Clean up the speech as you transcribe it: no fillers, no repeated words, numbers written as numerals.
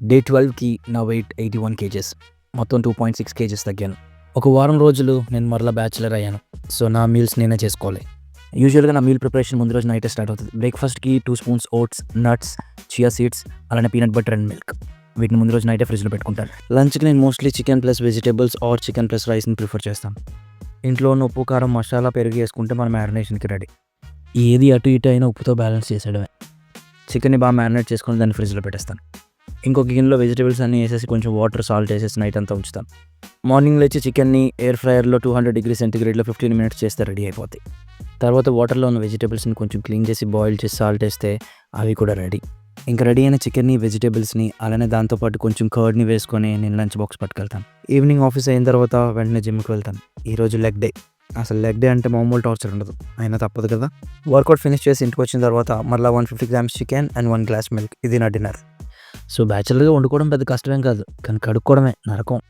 Day 12కి నా wait 81 kgs. మొత్తం 2.6 kgs తగ్గాను. ఒక వారం రోజులు నేను మరలా బ్యాచిలర్ అయ్యాను. సో నా మీల్స్ నేనే చేసుకోవాలి. యూజువల్గా నా మీల్ ప్రిపరేషన్ ముందు రోజు నైటే స్టార్ట్ అవుతుంది. బ్రేక్ఫాస్ట్కి 2 spoons oats, nuts, chia seeds, అలానే పీనట్ బటర్ అండ్ మిల్క్. వీటిని ముందు రోజు నైటే ఫ్రిడ్జ్లో పెట్టుకుంటాను. లంచ్కి నేను mostly chicken plus vegetables or chicken plus రైస్ని ప్రిఫర్ చేస్తాను. ఇంట్లో ఉన్న ఉప్పు, కారం, మసాలా, పెరుగు వేసుకుంటే మన మ్యారినేషన్కి రెడీ. ఏది అటు ఇటు అయినా ఉప్పుతో బ్యాలెన్స్ చేసేయడమే. చికెన్ని బాగా మ్యారినేట్ చేసుకొని దాన్ని ఫ్రిడ్జ్లో పెట్టేస్తాను. ఇంకొక గిన్నెలో వెజిటేబుల్స్ అన్నీ వేసేసి కొంచెం వాటర్, సాల్ట్ వేసేసి నైట్ అంతా ఉంచుతాను. మార్నింగ్ లేచి చికెన్ని ఎయిర్ ఫ్రైయర్లో 200 డిగ్రీ సెంటిగ్రేడ్లో 15 మినిట్స్ చేస్తే రెడీ అయిపోతాయి. తర్వాత వాటర్లో ఉన్న వెజిటేబుల్స్ని కొంచెం క్లీన్ చేసి బాయిల్ చేసి సాల్ట్ వేస్తే అవి కూడా రెడీ. ఇంకా రెడీ అయిన చికెన్ని, వెజిటేబుల్స్ని అలానే దాంతోపాటు కొంచెం కర్డ్ని వేసుకొని నేను లంచ్ బాక్స్ పట్టుకెళ్తాను. ఈవినింగ్ ఆఫీస్ అయిన తర్వాత వెంటనే జిమ్కి వెళ్తాను. ఈరోజు లెగ్ డే. అసలు లెగ్ డే అంటే మామూలు టార్చర్ ఉండదు, అయినా తప్పదు కదా. వర్కౌట్ ఫినిష్ చేసి ఇంటికి వచ్చిన తర్వాత మళ్ళీ 150 grams chicken and 1 glass milk. ఇది నా డిన్నర్. సో బ్యాచులర్గా వండుకోవడం పెద్ద కష్టమేం కాదు, కానీ కడుక్కోవడమే నరకం.